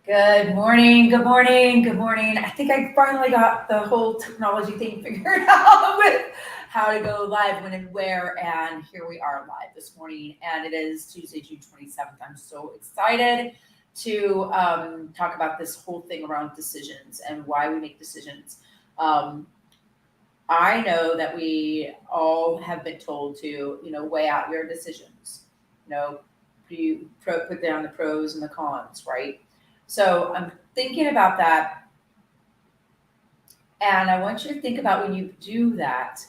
Good morning, good morning, good morning. I think I finally got the whole technology thing figured out with how to go live, when and where. And here we are live this morning, and it is Tuesday, June 27th. I'm so excited to talk about this whole thing around decisions and why we make decisions. Um, I know that we all have been told to, weigh out your decisions. You know, put down the pros and the cons, right? So I'm thinking about that, and I want you to think about when you do that,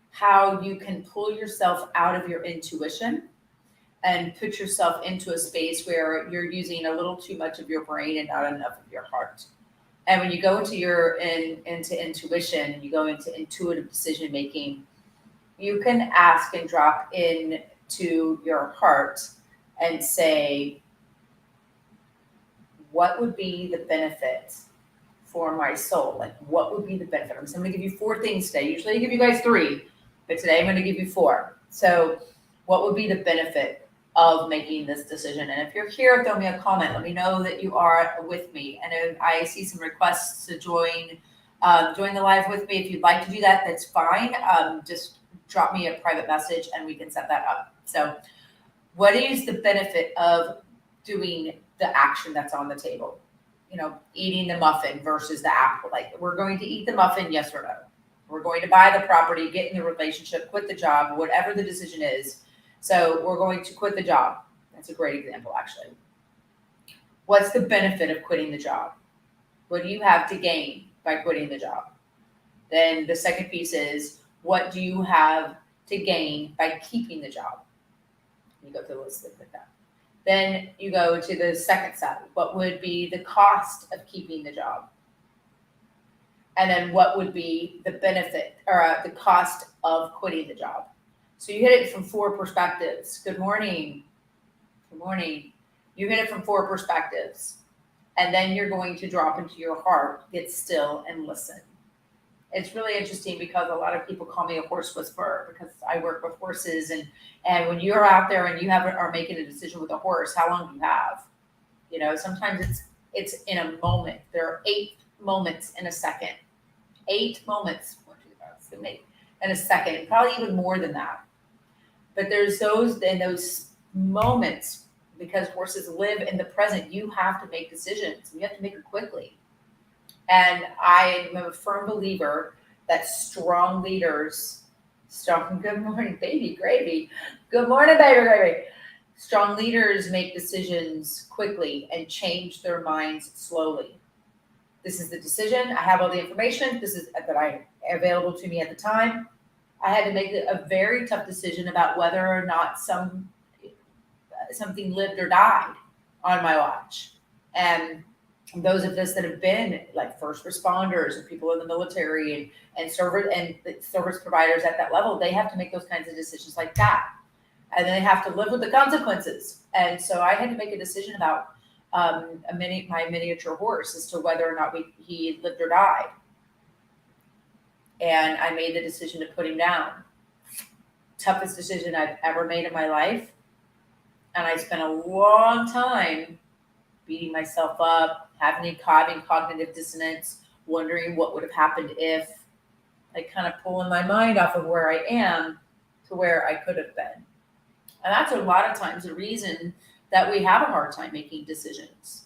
how you can pull yourself out of your intuition and put yourself into a space where you're using a little too much of your brain and not enough of your heart. And when you go into into intuition and you go into intuitive decision making, you can ask and drop in to your heart and say, what would be the benefit for my soul? Like, what would be the benefit? So I'm going to give you four things today. Usually I give you guys three, but today I'm going to give you four. So, what would be the benefit of making this decision? And if you're here, throw me a comment. Let me know that you are with me. And if I see some requests to join the live with me. If you'd like to do that, that's fine. Just drop me a private message and we can set that up. So, what is the benefit of doing the action that's on the table? Eating the muffin versus the apple. Like, we're going to eat the muffin, yes or no? We're going to buy the property, get in the relationship, quit the job, whatever the decision is. So we're going to quit the job. That's a great example, actually. What's the benefit of quitting the job? What do you have to gain by quitting the job? Then the second piece is, what do you have to gain by keeping the job? You go through the list like that. Then you go to the second side. What would be the cost of keeping the job? And then what would be the benefit or the cost of quitting the job? So you hit it from four perspectives. Good morning. Good morning. You hit it from four perspectives. And then you're going to drop into your heart, get still, and listen. It's really interesting because a lot of people call me a horse whisperer because I work with horses, and when you're out there and you are making a decision with a horse, how long do you have? Sometimes it's in a moment. There are 8 moments in a second. 8 moments. 1, 2, 3, 4, 5, 6, 7, 8 in a second, probably even more than that. But there's those moments, because horses live in the present. You have to make decisions. You have to make it quickly. And I am a firm believer that strong leaders, good morning, baby gravy. Good morning, baby gravy. Strong leaders make decisions quickly and change their minds slowly. This is the decision. I have all the information. This is that I available to me at the time. I had to make a very tough decision about whether or not something lived or died on my watch. And those of us that have been like first responders or people in the military and service providers at that level, they have to make those kinds of decisions like that. And then they have to live with the consequences. And so I had to make a decision about my miniature horse as to whether or not he lived or died. And I made the decision to put him down. Toughest decision I've ever made in my life. And I spent a long time beating myself up, having cognitive dissonance, wondering what would have happened if, like, kind of pulling my mind off of where I am to where I could have been. And that's a lot of times the reason that we have a hard time making decisions.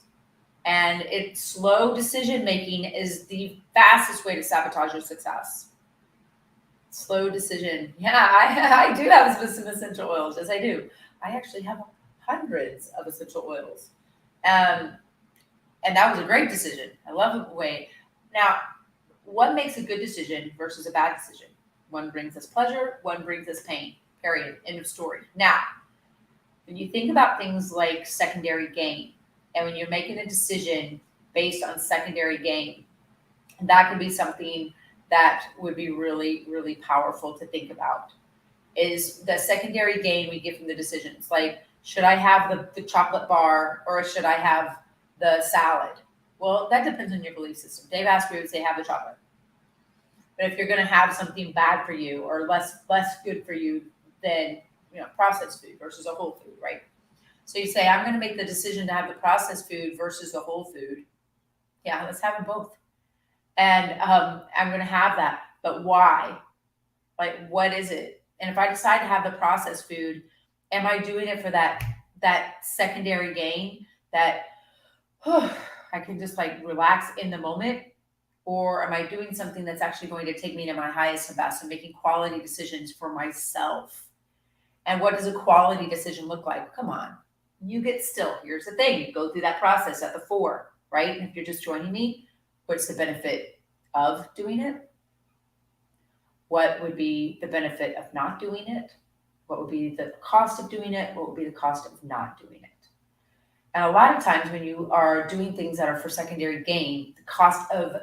And slow decision making is the fastest way to sabotage your success. Slow decision. Yeah, I do have some essential oils. Yes, I do. I actually have hundreds of essential oils. And that was a great decision. I love the way. Now, what makes a good decision versus a bad decision? One brings us pleasure, one brings us pain. Period. End of story. Now, when you think about things like secondary gain, and when you're making a decision based on secondary gain, that could be something that would be really, really powerful to think about. Is the secondary gain we get from the decisions. Like, should I have the chocolate bar or should I have the salad? Well, that depends on your belief system. Dave Asprey would say have the chocolate. But if you're going to have something bad for you or less good for you than processed food versus a whole food, right? So you say, I'm going to make the decision to have the processed food versus the whole food. Yeah, let's have them both. And I'm going to have that. But why? Like, what is it? And if I decide to have the processed food, am I doing it for that secondary gain that I can just like relax in the moment? Or am I doing something that's actually going to take me to my highest and best and making quality decisions for myself? And what does a quality decision look like? Come on, you get still. Here's the thing. You go through that process at the 4, right? And if you're just joining me, what's the benefit of doing it? What would be the benefit of not doing it? What would be the cost of doing it? What would be the cost of not doing it? And a lot of times when you are doing things that are for secondary gain, the cost of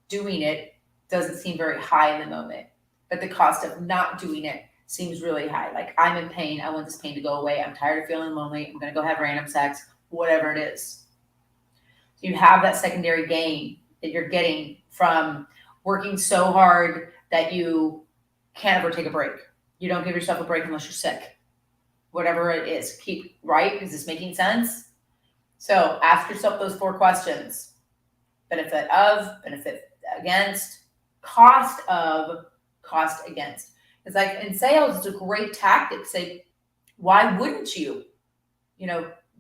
doing it doesn't seem very high in the moment, but the cost of not doing it seems really high. Like, I'm in pain. I want this pain to go away. I'm tired of feeling lonely. I'm going to go have random sex, whatever it is. So you have that secondary gain that you're getting from working so hard that you can't ever take a break. You don't give yourself a break unless you're sick. Whatever it is, keep right. Is this making sense? So ask yourself those 4 questions. Benefit of, benefit against, cost of, cost against. It's like in sales, it's a great tactic. Say, why wouldn't you,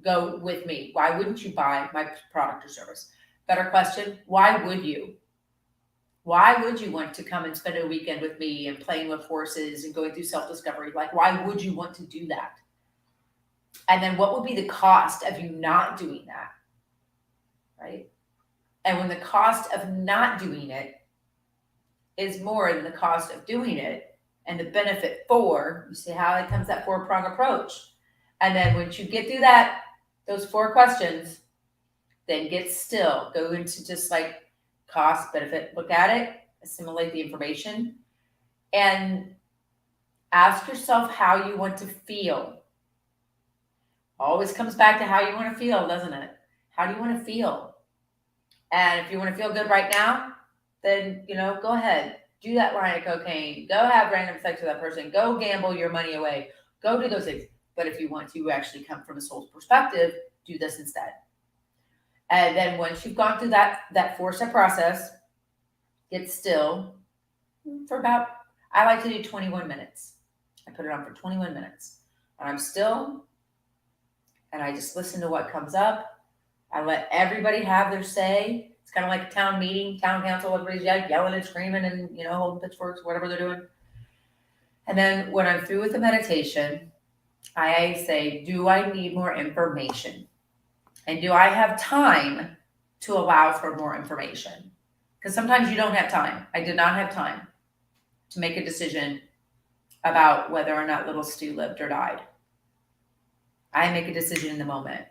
go with me? Why wouldn't you buy my product or service? Better question, why would you? Why would you want to come and spend a weekend with me and playing with horses and going through self-discovery? Like, why would you want to do that? And then what would be the cost of you not doing that? Right? And when the cost of not doing it is more than the cost of doing it and the benefit for, you see how it comes that 4-prong approach. And then once you get through those 4 questions, then get still. Go into just like cost, benefit, look at it, assimilate the information, and ask yourself how you want to feel. Always comes back to how you want to feel, doesn't it? How do you want to feel? And if you want to feel good right now, then, go ahead. Do that line of cocaine. Go have random sex with that person. Go gamble your money away. Go do those things. But if you want to actually come from a soul's perspective, do this instead. And then once you've gone through that 4-step process, get still for about, I like to do 21 minutes. I put it on for 21 minutes. And I'm still, and I just listen to what comes up. I let everybody have their say. It's kind of like a town meeting, town council, everybody's yelling and screaming and, holding pitchforks, whatever they're doing. And then when I'm through with the meditation, I say, do I need more information? And do I have time to allow for more information? Because sometimes you don't have time. I did not have time to make a decision about whether or not little Stu lived or died. I make a decision in the moment,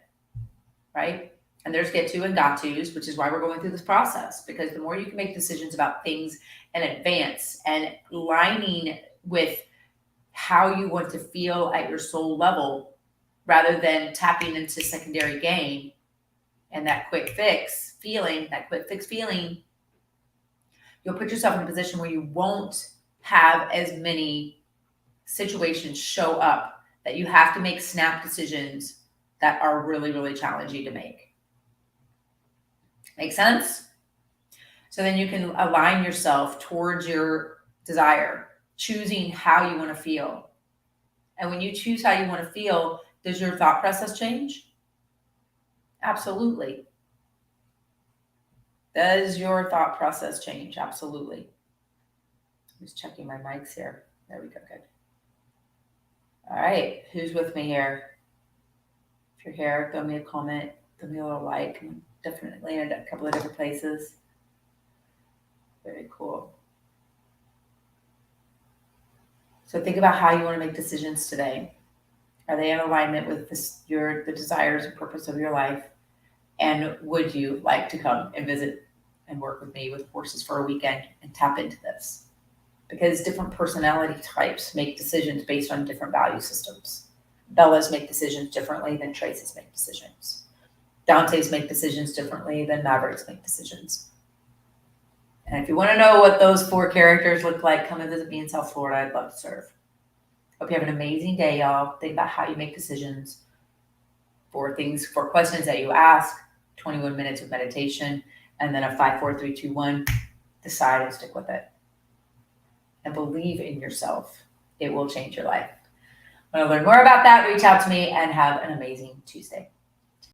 right? And there's get to and got to's, which is why we're going through this process. Because the more you can make decisions about things in advance and lining with how you want to feel at your soul level, rather than tapping into secondary gain and that quick fix feeling, you'll put yourself in a position where you won't have as many situations show up that you have to make snap decisions that are really, really challenging to make. Make sense? So then you can align yourself towards your desire, choosing how you want to feel. And when you choose how you want to feel, does your thought process change? Absolutely. Does your thought process change? Absolutely. I'm just checking my mics here. There we go. Good. All right. Who's with me here? If you're here, throw me a comment, throw me a little like. I'm definitely in a couple of different places. Very cool. So think about how you want to make decisions today. Are they in alignment with the desires and purpose of your life? And would you like to come and visit and work with me with horses for a weekend and tap into this? Because different personality types make decisions based on different value systems. Bellas make decisions differently than Traces make decisions. Dantes make decisions differently than Mavericks make decisions. And if you want to know what those 4 characters look like, come and visit me in South Florida. I'd love to serve. Hope you have an amazing day, y'all. Think about how you make decisions for questions that you ask, 21 minutes of meditation, and then a 5, 4, 3, 2, 1. Decide and stick with it. And believe in yourself. It will change your life. Want to learn more about that? Reach out to me and have an amazing Tuesday.